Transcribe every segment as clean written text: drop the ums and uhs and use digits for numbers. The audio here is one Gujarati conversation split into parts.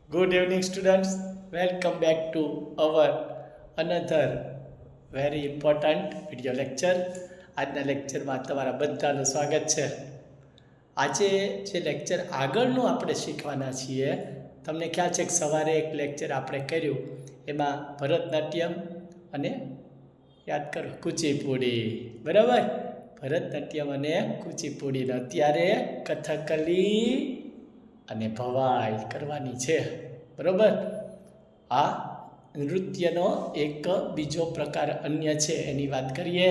Good evening, students. Welcome back to our another very important video lecture. આજના લેક્ચરમાં તમારા બધાનું સ્વાગત છે. આજે જે લેક્ચર આગળનું આપણે શીખવાના છીએ, તમને ખ્યાલ છે કે સવારે એક લેક્ચર આપણે કર્યું, એમાં ભરતનાટ્યમ અને યાદ કરો કુચીપુડી, બરાબર? ભરતનાટ્યમ અને કુચીપુડીનો અત્યારે કથકલી અને ભવાઈ કરવાની છે, બરાબર? આ નૃત્યનો એક બીજો પ્રકાર અન્ય છે, એની વાત કરીએ.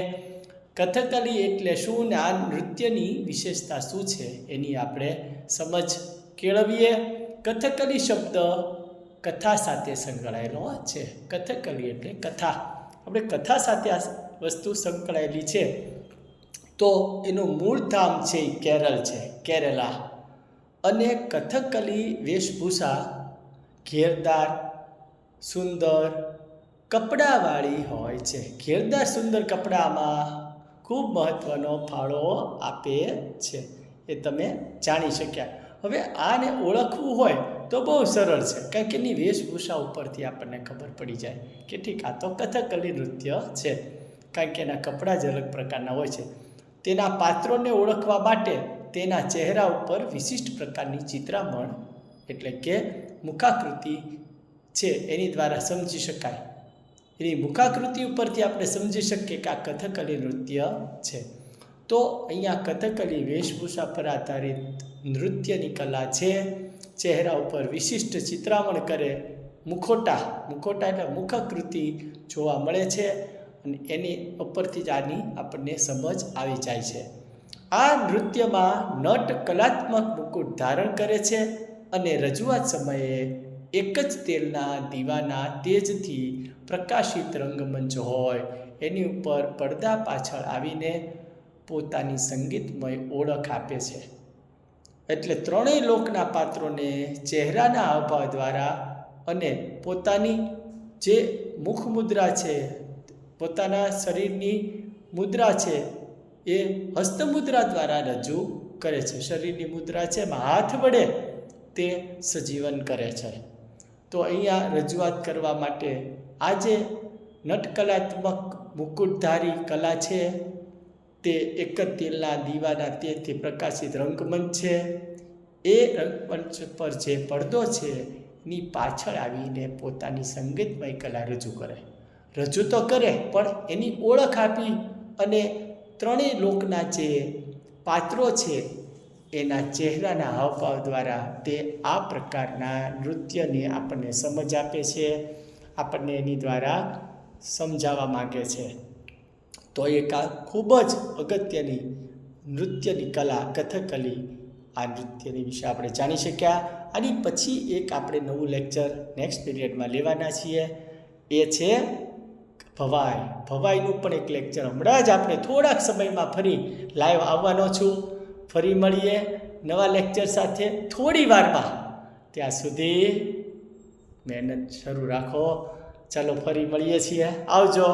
કથકલી એટલે શું ને આ નૃત્યની વિશેષતા શું છે એની આપણે સમજ કેળવીએ. કથકલી શબ્દ કથા સાથે સંકળાયેલો છે. કથકલી એટલે કથા, આપણે કથા સાથે આ વસ્તુ સંકળાયેલી છે. તો એનું મૂળ ધામ છે એ કેરળ છે, કેરલા. અને કથકલી વેશભૂષા ઘેરદાર સુંદર કપડાવાળી હોય છે. ઘેરદાર સુંદર કપડામાં ખૂબ મહત્ત્વનો ફાળો આપે છે, એ તમે જાણી શક્યા. હવે આને ઓળખવું હોય તો બહુ સરળ છે, કારણ કે એની વેશભૂષા ઉપરથી આપણને ખબર પડી જાય કે ઠીક આ તો કથકલી નૃત્ય છે, કારણ કે એના કપડાં જ અલગ પ્રકારના હોય છે. તેના પાત્રોને ઓળખવા માટે તેના ચહેરા ઉપર વિશિષ્ટ પ્રકારની ચિત્રામણ એટલે કે મુખાકૃતિ છે એની દ્વારા સમજી શકાય. એની મુખાકૃતિ ઉપરથી આપણે સમજી શકીએ કે આ કથકલી નૃત્ય છે. તો અહીંયા કથકલી વેશભૂષા પર આધારિત નૃત્યની કલા છે. ચહેરા ઉપર વિશિષ્ટ ચિત્રામણ કરે મુખોટા એટલે મુખાકૃતિ જોવા મળે છે, અને એની ઉપરથી જ આની આપણને સમજ આવી જાય છે. આ નૃત્યમાં નટ કલાત્મક મુકુટ ધારણ કરે છે અને રજૂઆત સમયે એક જ તેલના દીવાના તેજથી પ્રકાશિત રંગમંચ હોય એની ઉપર પડદા પાછળ આવીને પોતાની સંગીતમય ઓળખ આપે છે. એટલે ત્રણેય લોકના પાત્રોને ચહેરાના હાવભાવ દ્વારા અને પોતાની જે મુખ મુદ્રા છે, પોતાના શરીરની મુદ્રા છે, એ હસ્તમુદ્રા દ્વારા રજૂ કરે છે. શરીરની મુદ્રા છે એમાં હાથ વડે તે સજીવન કરે છે. તો અહીંયા રજૂઆત કરવા માટે આ જે નટકલાત્મક મુકુટધારી કલા છે, તે એક જ તેલના દીવાના તેજથી પ્રકાશિત રંગમંચ છે. એ રંગમંચ પર જે પડદો છે એની પાછળ આવીને પોતાની સંગીતમય કલા રજૂ તો કરે, પણ એની ઓળખ આપી અને ત્રણેય લોકના જે પાત્રો છે એના ચહેરાના હાવભાવ દ્વારા તે આ પ્રકારના નૃત્યને આપણને સમજ આપે છે, આપણને એની દ્વારા સમજાવવા માગે છે. તો એક આ ખૂબ જ અગત્યની નૃત્યની કલા કથકલી, આ નૃત્યની વિશે આપણે જાણી શક્યા. આની પછી એક આપણે નવું લેક્ચર નેક્સ્ટ પીરિયડમાં લેવાના છીએ, એ છે ભવાઈ. ભવાઈનું પણ એક લેક્ચર હમણાં જ આપણે થોડાક સમયમાં ફરી લાઈવ આવવાનો છું. ફરી મળીએ નવા લેક્ચર સાથે થોડી વારમાં. ત્યાં સુધી મહેનત શરૂ રાખો. ચાલો ફરી મળીએ છીએ. આવજો.